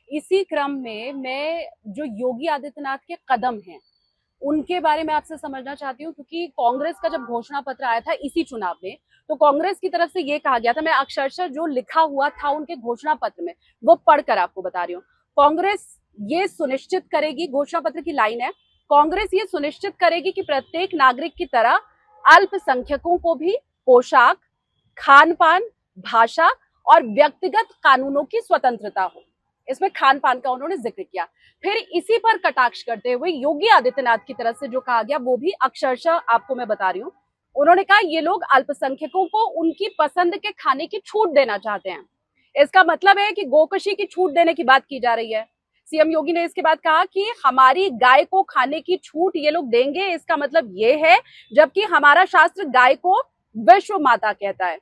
इसी क्रम में मैं जो योगी आदित्यनाथ के कदम हैं उनके बारे में आपसे समझना चाहती हूँ, क्योंकि कांग्रेस का जब घोषणा पत्र आया था इसी चुनाव में, तो कांग्रेस की तरफ से ये कहा गया था, मैं अक्षरशः जो लिखा हुआ था उनके घोषणा पत्र में वो पढ़कर आपको बता रही हूँ। कांग्रेस ये सुनिश्चित करेगी, घोषणा पत्र की लाइन है, कांग्रेस ये सुनिश्चित करेगी कि प्रत्येक नागरिक की तरह अल्पसंख्यकों को भी पोशाक, खान पान, भाषा और व्यक्तिगत कानूनों की स्वतंत्रता हो। इसमें खान पान का उन्होंने जिक्र किया। फिर इसी पर कटाक्ष करते हुए योगी आदित्यनाथ की तरफ से जो कहा गया वो भी अक्षरशः आपको मैं बता रही हूँ। उन्होंने कहा ये लोग अल्पसंख्यकों को उनकी पसंद के खाने की छूट देना चाहते हैं। इसका मतलब है कि गोकशी की छूट देने की बात की जा रही है। सीएम योगी ने इसके बाद कहा कि हमारी गाय को खाने की छूट ये लोग देंगे, इसका मतलब ये है, जबकि हमारा शास्त्र गाय को विश्व माता कहता है,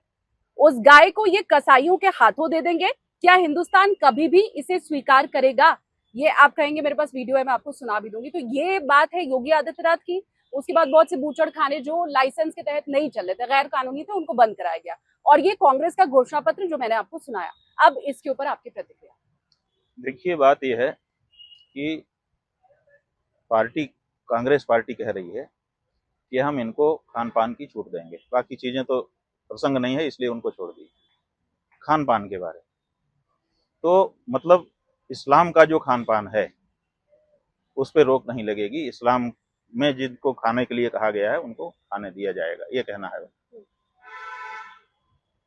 उस गाय को ये कसाईयों के हाथों दे देंगे। क्या हिंदुस्तान कभी भी इसे स्वीकार करेगा? ये आप कहेंगे मेरे पास वीडियो है, मैं आपको सुना भी दूंगी। तो ये बात है योगी आदित्यनाथ की। उसके बाद बहुत से बूचड़ खाने जो लाइसेंस के तहत नहीं चल रहे थे, गैर कानूनी थे, उनको बंद कराया गया। और ये कांग्रेस का घोषणा पत्र जो मैंने आपको सुनाया। अब इसके ऊपर आपकी प्रतिक्रिया। देखिए, बात यह है कि कांग्रेस पार्टी कह रही है कि हम इनको खान पान की छूट देंगे, बाकी चीजें तो प्रसंग नहीं है इसलिए उनको छोड़ दी। खान पान के बारे तो मतलब इस्लाम का जो खान पान है उस पर रोक नहीं लगेगी। इस्लाम में जिनको खाने के लिए कहा गया है उनको खाने दिया जाएगा, ये कहना है।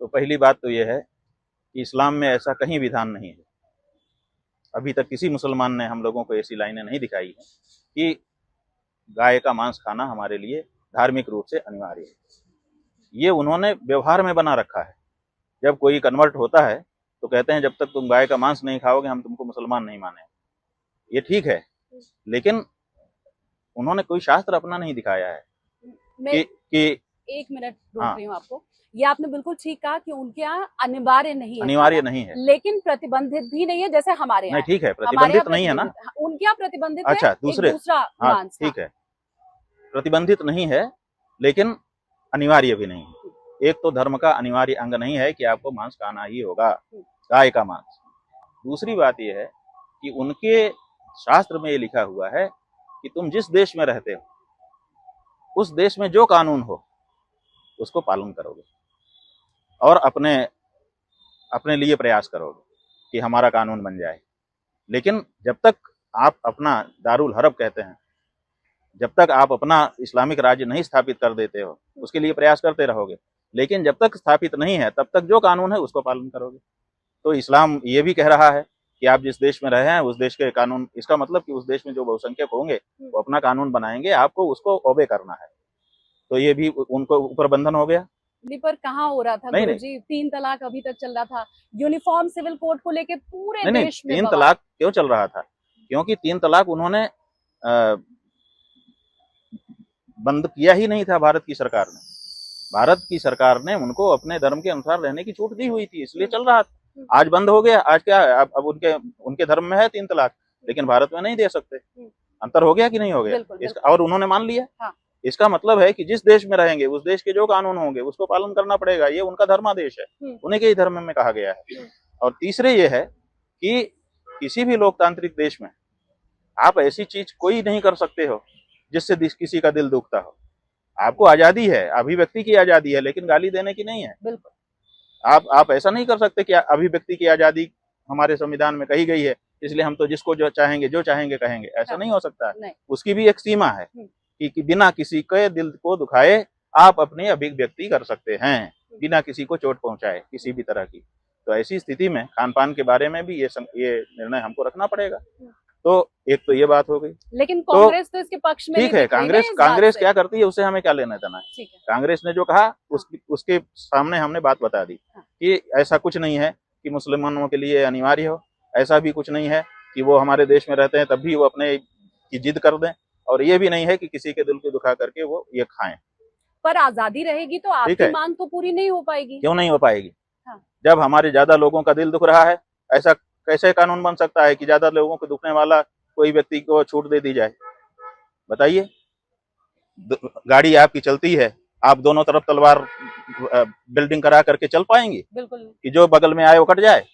तो पहली बात तो ये है कि इस्लाम में ऐसा कहीं विधान नहीं है। अभी तक किसी मुसलमान ने हम लोगों को ऐसी लाइनें नहीं दिखाई है कि गाय का मांस खाना हमारे लिए धार्मिक रूप से अनिवार्य है। ये उन्होंने व्यवहार में बना रखा है। जब कोई कन्वर्ट होता है तो कहते हैं जब तक तुम गाय का मांस नहीं खाओगे हम तुमको मुसलमान नहीं माने। ये ठीक है, लेकिन उन्होंने कोई शास्त्र अपना नहीं दिखाया है कि एक मिनट रोक रही हूँ आपको। ये आपने बिल्कुल ठीक कहा कि उनके यहाँ अनिवार्य नहीं है, लेकिन प्रतिबंधित भी नहीं है जैसे हमारे यहाँ। ठीक है, प्रतिबंधित नहीं है ना, उनके यहाँ प्रतिबंधित अच्छा, है। दूसरा मांस, ठीक है, प्रतिबंधित नहीं है लेकिन अनिवार्य भी नहीं है। एक तो धर्म का अनिवार्य अंग नहीं है कि आपको मांस खाना ही होगा, गाय का मांस। दूसरी बात यह है कि उनके शास्त्र में ये लिखा हुआ है कि तुम जिस देश में रहते हो उस देश में जो कानून हो उसको पालन करोगे और अपने लिए प्रयास करोगे कि हमारा कानून बन जाए। लेकिन जब तक आप अपना दारुल हरब कहते हैं, जब तक आप अपना इस्लामिक राज्य नहीं स्थापित कर देते हो उसके लिए प्रयास करते रहोगे, लेकिन जब तक स्थापित नहीं है तब तक जो कानून है उसको पालन करोगे। तो इस्लाम ये भी कह रहा है कि आप जिस देश में रहे हैं उस देश के कानून, इसका मतलब कि उस देश में जो बहुसंख्यक होंगे वो अपना कानून बनाएंगे, आपको उसको ओबे करना है। तो ये भी उनको ऊपर बंधन हो गया। पर कहाँ हो रहा था गुरुजी? 3 तलाक अभी तक चल रहा था। यूनिफॉर्म सिविल कोड को लेके पूरे देश में 3 तलाक क्यों चल रहा था? क्योंकि 3 तलाक उन्होंने बंद किया ही नहीं था भारत की सरकार ने। भारत की सरकार ने उनको अपने धर्म के अनुसार रहने की छूट दी हुई थी, इसलिए चल रहा था। आज बंद हो गया। आज क्या है, अब उनके धर्म में है 3 तलाक, लेकिन भारत में नहीं दे सकते। अंतर हो गया कि नहीं हो गया? और उन्होंने मान लिया। हाँ। इसका मतलब है कि जिस देश में रहेंगे उस देश के जो कानून होंगे उसको पालन करना पड़ेगा। ये उनका धर्मादेश है, उन्हीं के ही धर्म में कहा गया है। और तीसरे ये है कि किसी भी लोकतांत्रिक देश में आप ऐसी चीज कोई नहीं कर सकते हो जिससे किसी का दिल दुखता हो। आपको आजादी है, अभिव्यक्ति की आजादी है, लेकिन गाली देने की नहीं है। बिल्कुल। आप ऐसा नहीं कर सकते कि अभिव्यक्ति की आजादी हमारे संविधान में कही गई है इसलिए हम तो जिसको जो चाहेंगे कहेंगे, ऐसा नहीं हो सकता है। उसकी भी एक सीमा है कि बिना किसी के दिल को दुखाए आप अपनी अभिव्यक्ति कर सकते हैं, बिना किसी को चोट पहुंचाए किसी भी तरह की। तो ऐसी स्थिति में खान पान के बारे में भी ये निर्णय हमको रखना पड़ेगा। तो एक तो ये बात हो गई, लेकिन कांग्रेस तो इसके पक्ष में ठीक है। कांग्रेस क्या करती है उससे हमें क्या लेना देना है। कांग्रेस ने जो कहा उसके सामने हमने बात बता दी कि ऐसा कुछ नहीं है कि मुसलमानों के लिए अनिवार्य हो, ऐसा भी कुछ नहीं है कि वो हमारे देश में रहते हैं तब भी वो अपने की जिद कर दें, और ये भी नहीं है कि किसी के दिल को दुखा करके वो ये खाएं। पर आजादी रहेगी तो आपकी मांग तो पूरी नहीं हो पाएगी। क्यों नहीं हो पाएगी? हाँ। जब हमारे ज्यादा लोगों का दिल दुख रहा है, ऐसा कैसे कानून बन सकता है कि ज्यादा लोगों को दुखने वाला कोई व्यक्ति को छूट दे दी जाए? बताइए। गाड़ी आपकी चलती है, आप दोनों तरफ तलवार बिल्डिंग करा करके चल पाएंगे? बिल्कुल। कि जो बगल में आए वो कट जाए?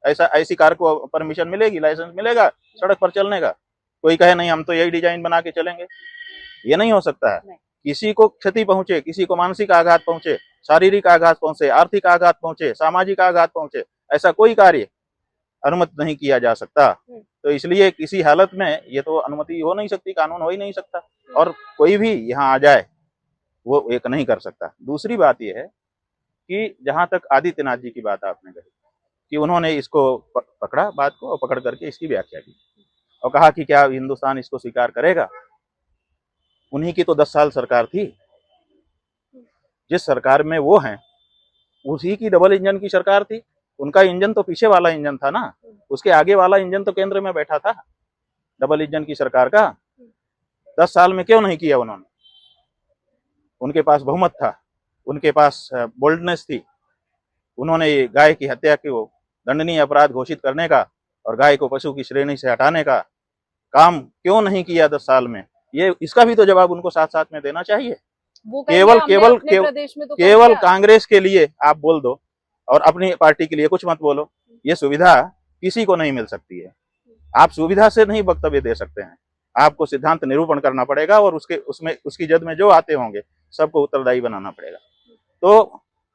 ऐसी कार को परमिशन मिलेगी, लाइसेंस मिलेगा सड़क पर चलने का? कोई कहे नहीं हम तो यही डिजाइन बना के चलेंगे, ये नहीं हो सकता है। किसी को क्षति पहुंचे, किसी को मानसिक आघात पहुंचे, शारीरिक आघात पहुंचे, आर्थिक आघात पहुंचे, सामाजिक आघात पहुंचे, ऐसा कोई कार्य अनुमति नहीं किया जा सकता। तो इसलिए किसी हालत में ये तो अनुमति हो नहीं सकती, कानून हो ही नहीं सकता, और कोई भी यहाँ आ जाए वो एक नहीं कर सकता। दूसरी बात यह है कि जहां तक आदित्यनाथ जी की बात आपने कही कि उन्होंने इसको पकड़ा बात को और पकड़ करके इसकी व्याख्या की और कहा कि क्या हिंदुस्तान इसको स्वीकार करेगा? उन्हीं की तो 10 साल सरकार थी, जिस सरकार में वो हैं उसी की डबल इंजन की सरकार थी। उनका इंजन तो पीछे वाला इंजन था ना, उसके आगे वाला इंजन तो केंद्र में बैठा था डबल इंजन की सरकार का। 10 साल में क्यों नहीं किया उन्होंने? उनके पास बहुमत था, उनके पास बोल्डनेस थी। उन्होंने गाय की हत्या को दंडनीय अपराध घोषित करने का और गाय को पशु की श्रेणी से हटाने का काम क्यों नहीं किया 10 साल में? ये इसका भी तो जवाब उनको साथ साथ में देना चाहिए। वो केवल कांग्रेस के लिए आप बोल दो और अपनी पार्टी के लिए कुछ मत बोलो, ये सुविधा किसी को नहीं मिल सकती है। आप सुविधा से नहीं वक्तव्य दे सकते हैं, आपको सिद्धांत निरूपण करना पड़ेगा और उसकी जद में जो आते होंगे सबको उत्तरदायी बनाना पड़ेगा। तो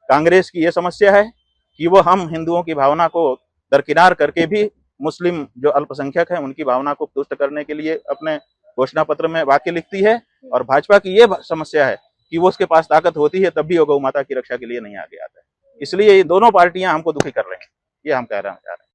कांग्रेस की ये समस्या है कि वो हम हिंदुओं की भावना को दरकिनार करके भी मुस्लिम जो अल्पसंख्यक हैं उनकी भावना को तुष्ट करने के लिए अपने घोषणा पत्र में वाक्य लिखती है, और भाजपा की ये समस्या है कि वो उसके पास ताकत होती है तब भी वो गौ माता की रक्षा के लिए नहीं आगे आता है। इसलिए ये दोनों पार्टियां हमको दुखी कर रही हैं, ये हम कहना चाह रहे हैं।